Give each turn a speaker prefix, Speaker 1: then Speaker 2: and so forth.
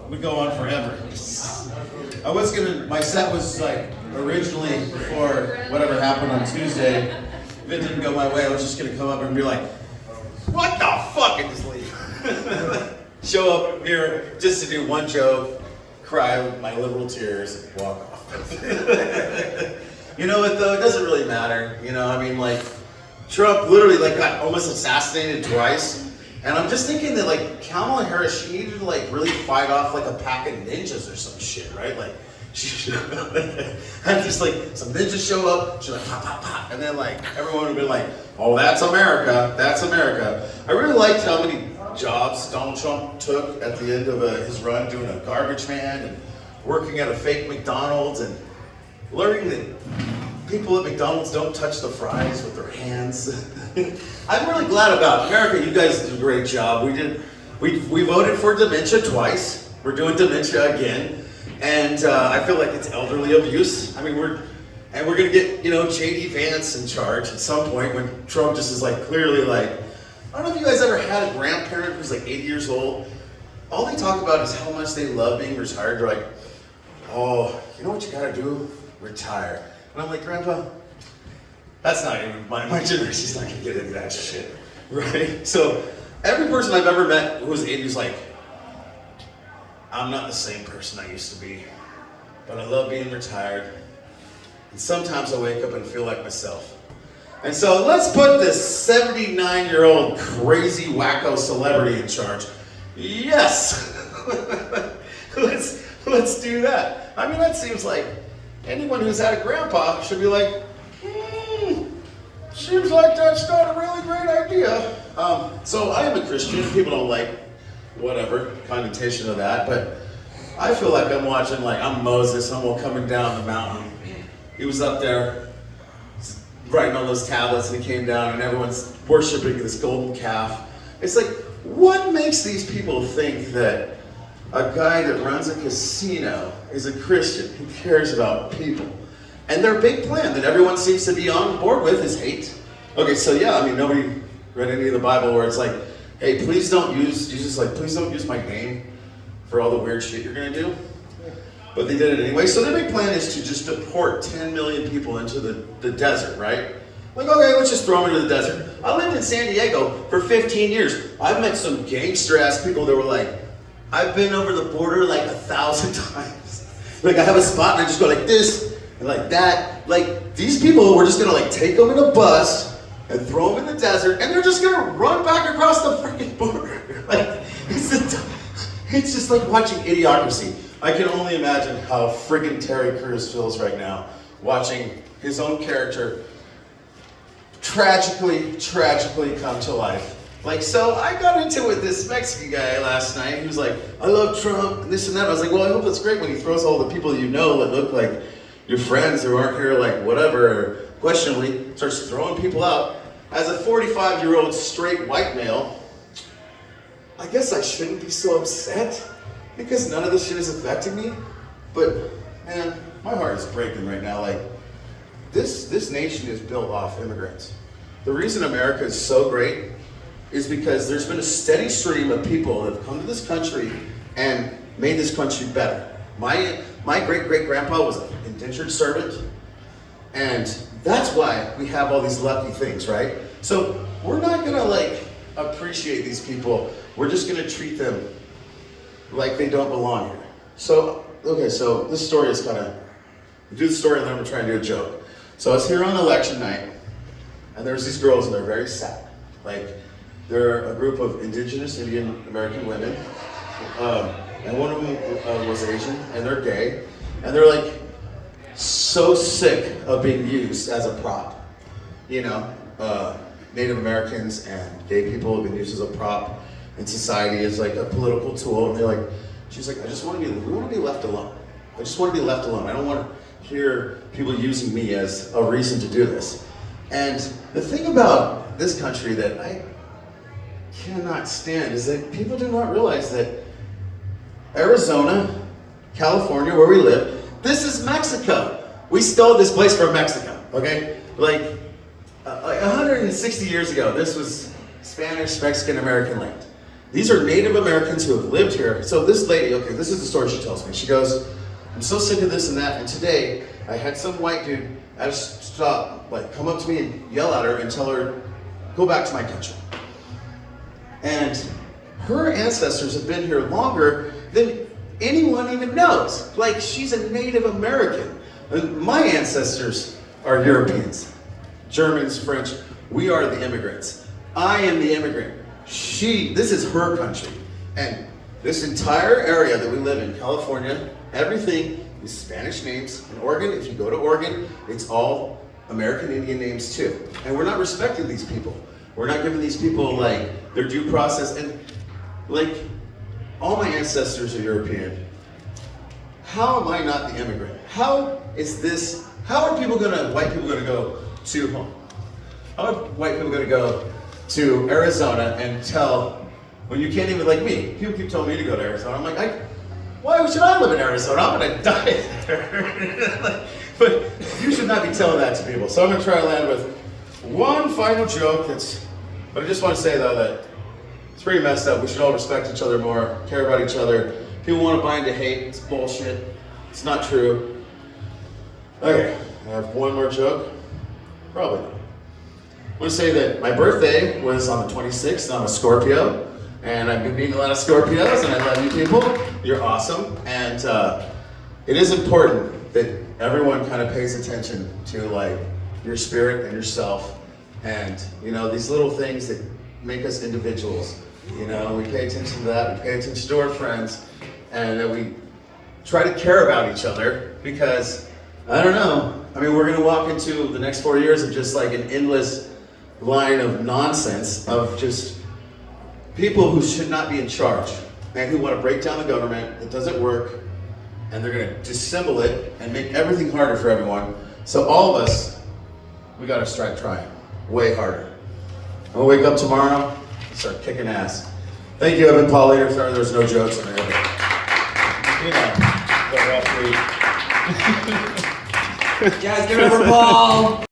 Speaker 1: We go on forever. My set was like originally before whatever happened on Tuesday. If it didn't go my way, I was just gonna come up and be like, what the fuck, and just leave. Show up here just to do one joke, cry with my liberal tears, and walk off. You know what though? It doesn't really matter. You know, I mean, like, Trump literally like got almost assassinated twice. And I'm just thinking that like Kamala Harris, she needed to like really fight off like a pack of ninjas or some shit, right? Like she should have had just like some ninjas show up, she's like pop, pop, pop, and then like everyone would have been like, oh, that's America, that's America. I really liked how many jobs Donald Trump took at the end of his run, doing a garbage man and working at a fake McDonald's and learning that people at McDonald's don't touch the fries with their hands. I'm really glad about America. You guys did a great job. We voted for dementia twice. We're doing dementia again, and I feel like it's elderly abuse. I mean, we're gonna get J.D. Vance in charge at some point when Trump just is like clearly like. I don't know if you guys ever had a grandparent who's like 80 years old. All they talk about is how much they love being retired. They're like, oh, you know what you gotta do? Retire. And I'm like, Grandpa, that's not even my generation's not gonna get into that shit, right? So every person I've ever met who was 80 is like, I'm not the same person I used to be, but I love being retired. And sometimes I wake up and feel like myself. And so let's put this 79-year-old crazy wacko celebrity in charge. Yes, let's do that. I mean, that seems like anyone who's had a grandpa should be like, seems like that's not a really great idea. So I am a Christian. People don't like whatever connotation of that, but I feel like I'm watching, like I'm Moses, I'm coming down the mountain. He was up there writing on those tablets and he came down and everyone's worshiping this golden calf. It's like, what makes these people think that a guy that runs a casino is a Christian who cares about people? And their big plan that everyone seems to be on board with is hate. Okay, so yeah, I mean, nobody read any of the Bible where it's like, hey, please don't use, Jesus like, please don't use my name for all the weird shit you're gonna do. But they did it anyway. So their big plan is to just deport 10 million people into the desert, right? Like, okay, let's just throw them into the desert. I lived in San Diego for 15 years. I've met some gangster-ass people that were like, I've been over the border like 1,000 times. Like, I have a spot and I just go like this and like that. Like, these people, we're just gonna like take them in a bus and throw them in the desert and they're just gonna run back across the freaking border. Like, it's just like watching Idiocracy. I can only imagine how friggin' Terry Crews feels right now, watching his own character tragically come to life. Like, so I got into it with this Mexican guy last night. He was like, I love Trump, and this and that. I was like, well, I hope it's great when he throws all the people you know that look like your friends who aren't here, like whatever, or questionably, starts throwing people out. As a 45-year-old straight white male, I guess I shouldn't be so upset, because none of this shit is affecting me. But man, my heart is breaking right now. Like, this nation is built off immigrants. The reason America is so great is because there's been a steady stream of people that have come to this country and made this country better. My great-great-grandpa was an indentured servant, and that's why we have all these lucky things, right? So we're not gonna like appreciate these people. We're just gonna treat them like they don't belong here. So, okay, so this story is kind of, do the story and then I'm gonna try and do a joke. So I was here on election night, and there's these girls and they're very sad. Like, they're a group of indigenous Indian American women, and one of them was Asian, and they're gay, and they're like so sick of being used as a prop. You know, Native Americans and gay people have been used as a prop in society as like a political tool, and they're like, she's like, we want to be left alone. I just want to be left alone. I don't want to hear people using me as a reason to do this. And the thing about this country that I cannot stand is that people do not realize that Arizona, California, where we live, this is Mexico. We stole this place from Mexico, okay? Like 160 years ago, this was Spanish, Mexican, American land. These are Native Americans who have lived here. So this lady, okay, this is the story she tells me. She goes, I'm so sick of this and that, and today I had some white dude stop, like come up to me and yell at her and tell her, go back to my country. And her ancestors have been here longer than anyone even knows. Like, she's a Native American. And my ancestors are Europeans, Germans, French. We are the immigrants. I am the immigrant. This is her country. And this entire area that we live in, California, everything is Spanish names. In Oregon, if you go to Oregon, it's all American Indian names too. And we're not respecting these people. We're not giving these people like their due process. And like, all my ancestors are European. How am I not the immigrant? How are white people gonna go to home? How are white people gonna go to Arizona and tell, when you can't even, like me, people keep telling me to go to Arizona. I'm like, why should I live in Arizona? I'm gonna die there. But you should not be telling that to people. So I'm gonna try to land with one final joke but I just want to say though that it's pretty messed up. We should all respect each other more, care about each other. People want to buy into hate. It's bullshit. It's not true. Okay, I have one more joke. Probably not. I want to say that my birthday was on the 26th. I'm a Scorpio, and I've been meeting a lot of Scorpios, and I love you people. You're awesome, and it is important that everyone kind of pays attention to like your spirit and yourself, and these little things that make us individuals. We pay attention to that. We pay attention to our friends, and that we try to care about each other, because I don't know. I mean, we're going to walk into the next 4 years of just like an endless line of nonsense of just people who should not be in charge and who want to break down the government. It doesn't work, and they're going to dissemble it and make everything harder for everyone. So all of us, we got to start trying way harder. I'm going to wake up tomorrow and start kicking ass. Thank you, Evan Paul. Sorry there's no jokes in there. But, the referee.
Speaker 2: Guys, give it up for Paul.